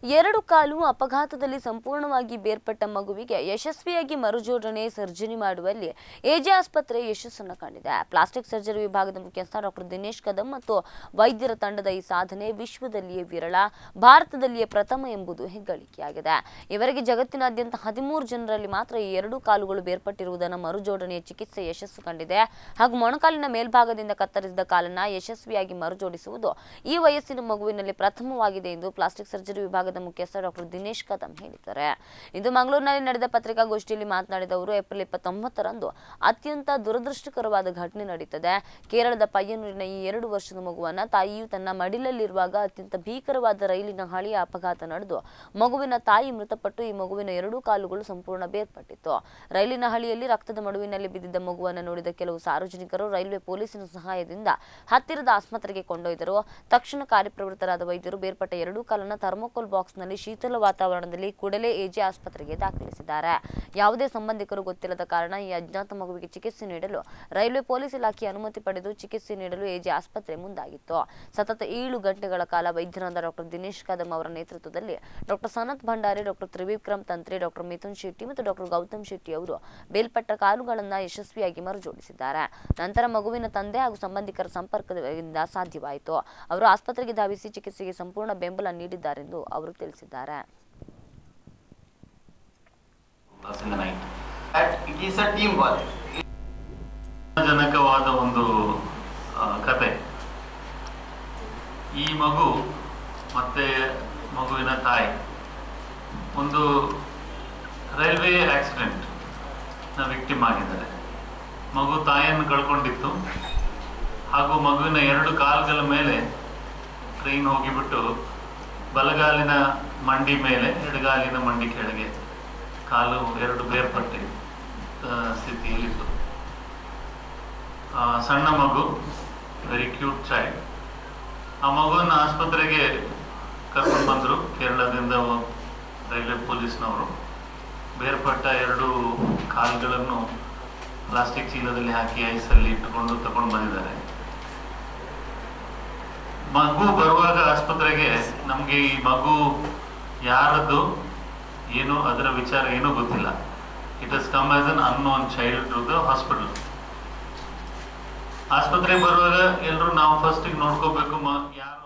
ಎರಡು ಕಾಲು ಅಪಘಾತದಲ್ಲಿ ಸಂಪೂರ್ಣವಾಗಿ ಬೇರ್ಪಟ್ಟ ಮಗುವಿಗೆ ಯಶಸ್ವಿಯಾಗಿ ಮರುಜೋಡಣೆ ಸರ್ಜರಿ ಮಾಡುವಲ್ಲಿ ಎಜೆ ಆಸ್ಪತ್ರೆ ಯಶಸ್ಸನ್ನು ಕಂಡಿದೆ. ಪ್ಲಾಸ್ಟಿಕ್ ಸರ್ಜರಿ ವಿಭಾಗದ ಮುಖ್ಯಸ್ಥ ಡಾಕ್ಟರ್ ದಿನೇಶ್ ಕದಂ ಮತ್ತು ವೈದ್ಯರ ತಂಡದ ಈ ಸಾಧನೆ ವಿಶ್ವದಲ್ಲಿಯೇ ವಿರಳ, ಭಾರತದಲ್ಲಿಯೇ ಪ್ರಥಮ ಎಂಬುದು ಹೆಗ್ಗಳಿಕೆಯಾಗಿದೆ. ಇವರಿಗೆ ಜಗತ್ತಿನಾದ್ಯಂತ 13 ಜನರಲ್ಲಿ ಮಾತ್ರ ಈ ಎರಡು ಕಾಲುಗಳು ಬೇರ್ಪಟ್ಟಿರುವುದನ್ನು ಮರುಜೋಡಣೆಯ ಚಿಕಿತ್ಸೆ ಯಶಸ್ಸು ಕಂಡಿದೆ. ಹಾಗೂ ಮೊಣಕಾಲಿನ ಮೇಲ್ಭಾಗದಿಂದ ಕತ್ತರಿಸಿದ ಕಾಲನ್ನ ಯಶಸ್ವಿಯಾಗಿ ಮರುಜೋಡಿಸುವುದು ಈ ವಯಸ್ಸಿನ ಮಗುವಿನಲ್ಲಿ ಪ್ರಥಮವಾಗಿದೆ ಎಂದು ಪ್ಲಾಸ್ಟಿಕ್ ಸರ್ಜರಿ ವಿಭಾಗದ ಮುಖ್ಯಸ್ಥ ಡಾಕ್ಟರ್ ದಿನೇಶ್ ಕದಂ ಹೇಳಿದ್ದಾರೆ. ಇಂದು ಮಂಗಳೂರಿನಲ್ಲಿ ನಡೆದ ಪತ್ರಿಕಾಗೋಷ್ಠಿಯಲ್ಲಿ ಮಾತನಾಡಿದ ಅವರು, ಏಪ್ರಿಲ್ 29ರಂದು ಅತ್ಯಂತ ದುರದೃಷ್ಟಕರವಾದ ಘಟನೆ ನಡೆಯುತ್ತದೆ. ಕೇರಳದ ಪಯ್ಯನ್ನೂರಿನ ಈ 2 ವರ್ಷದ ಮಗುವನ್ನ ತಾಯಿಯು ತನ್ನ ಮಡಿಲಲ್ಲಿರುವಾಗ ಅತ್ಯಂತ ಭೀಕರವಾದ ರೈಲಿನ ಹಳಿಯ ಅಪಘಾತ ನಡೆದು ಮಗುವಿನ ತಾಯಿ ಮೃತಪಟ್ಟು ಈ ಮಗುವಿನ 2 ಕಾಲುಗಳು ಸಂಪೂರ್ಣ ಬೇರ್ಪಟ್ಟಿತ್ತು. ರೈಲಿನ ಹಳಿಯಲ್ಲಿ ರಕ್ತದ ಮಡುವಿನಲ್ಲಿ ಬಿದ್ದಿದ್ದ ಮಗುವನ್ನು ನೋಡಿದ ಕೆಲವು ಸಾರ್ವಜನಿಕರು ರೈಲ್ವೆ ಪೊಲೀಸಿನ ಸಹಾಯದಿಂದ ಹತ್ತಿರದ ಆಸ್ಪತ್ರೆಗೆ ಕೊಂಡೊಯ್ದರು. ತಕ್ಷಣ ಕಾರ್ಯಪ್ರವೃತ್ತರಾದ ವೈದ್ಯರು ಬೇರ್ಪಟ್ಟ 2 ಕಾಲನ್ನು ಥರ್ಮೋಕೋಲ್ ಬಾಕ್ಸ್ನಲ್ಲಿ ಶೀತಲ ವಾತಾವರಣದಲ್ಲಿ ಕೂಡಲೇ ಎಜೆ ಆಸ್ಪತ್ರೆಗೆ ದಾಖಲಿಸಿದ್ದಾರೆ. ಯಾವುದೇ ಸಂಬಂಧಿಕರು ಗೊತ್ತಿಲ್ಲದ ಕಾರಣ ಈ ಅಜ್ಞಾತ ಮಗುವಿಗೆ ಚಿಕಿತ್ಸೆ ನೀಡಲು ರೈಲ್ವೆ ಪೊಲೀಸ್ ಇಲಾಖೆ ಅನುಮತಿ ಪಡೆದು ಚಿಕಿತ್ಸೆ ನೀಡಲು ಎಜೆ ಆಸ್ಪತ್ರೆ ಮುಂದಾಗಿತ್ತು. ಸತತ 7 ಗಂಟೆಗಳ ಕಾಲ ವೈದ್ಯರಾದ ಡಾಕ್ಟರ್ ದಿನೇಶ್ ಕದಂ ಅವರ ನೇತೃತ್ವದಲ್ಲಿ ಡಾಕ್ಟರ್ ಸನತ್ ಭಂಡಾರಿ, ಡಾಕ್ಟರ್ ತ್ರಿವಿಕ್ರಮ್ ತಂತ್ರಿ, ಡಾಕ್ಟರ್ ಮಿಥುನ್ ಶೆಟ್ಟಿ ಮತ್ತು ಡಾಕ್ಟರ್ ಗೌತಮ್ ಶೆಟ್ಟಿ ಅವರು ಬೇರ್ಪಟ್ಟ ಕಾಲುಗಳನ್ನು ಯಶಸ್ವಿಯಾಗಿ ಮರುಜೋಡಿಸಿದ್ದಾರೆ. ನಂತರ ಮಗುವಿನ ತಂದೆ ಹಾಗೂ ಸಂಬಂಧಿಕರ ಸಂಪರ್ಕದಿಂದ ಸಾಧ್ಯವಾಯಿತು. ಅವರು ಆಸ್ಪತ್ರೆಗೆ ಧಾವಿಸಿ ಚಿಕಿತ್ಸೆಗೆ ಸಂಪೂರ್ಣ ಬೆಂಬಲ ನೀಡಿದ್ದಾರೆಂದು ಅವರು ತಿಳಿಸಿದ್ದಾರೆ. ಜನಕವಾದ ಒಂದು ಕತೆ. ಈ ಮಗು ಮತ್ತೆ ಮಗುವಿನ ತಾಯಿ ಒಂದು ರೈಲ್ವೆ ಆಕ್ಸಿಡೆಂಟ್ ನ ವಿಕ್ಟಿಮ್ ಆಗಿದ್ದಾರೆ. ಮಗು ತಾಯಿಯನ್ನು ಕಳ್ಕೊಂಡಿತ್ತು ಹಾಗೂ ಮಗುವಿನ 2 ಕಾಲುಗಳ ಮೇಲೆ ಟ್ರೈನ್ ಹೋಗಿಬಿಟ್ಟು ಬಲಗಾಲಿನ ಮಂಡಿ ಮೇಲೆ ಎಡಗಾಲಿನ ಮಂಡಿ ಕೆಳಗೆ ಕಾಲು 2 ಬೇರ್ಪಟ್ಟ ಸ್ಥಿತಿಯಲ್ಲಿತ್ತು. ಸಣ್ಣ ಮಗು, ವೆರಿ ಕ್ಯೂಟ್ ಚೈಲ್ಡ್. ಆ ಮಗುವನ್ನು ಆಸ್ಪತ್ರೆಗೆ ಕರ್ಕೊಂಡು ಬಂದರು ಕೇರಳದಿಂದ ರೈಲ್ವೆ ಪೊಲೀಸ್ನವರು. ಬೇರ್ಪಟ್ಟ 2 ಕಾಲುಗಳನ್ನು ಪ್ಲಾಸ್ಟಿಕ್ ಚೀಲದಲ್ಲಿ ಹಾಕಿ ಐಸಲ್ಲಿ ಇಟ್ಟುಕೊಂಡು ತಗೊಂಡು ಬಂದಿದ್ದಾರೆ. ಮಗು ಬರುವಾಗ ಆಸ್ಪತ್ರೆಗೆ ನಮ್ಗೆ ಈ ಮಗು ಯಾರದ್ದು ಏನು ಅದರ ವಿಚಾರ ಏನೂ ಗೊತ್ತಿಲ್ಲ. It has come as an unknown child to the hospital. ಆಸ್ಪತ್ರೆಗೆ ಬರುವಾಗ ಎಲ್ಲರೂ ನಾವು ಫಸ್ಟಿಗೆ ನೋಡ್ಕೋಬೇಕು ಯಾರು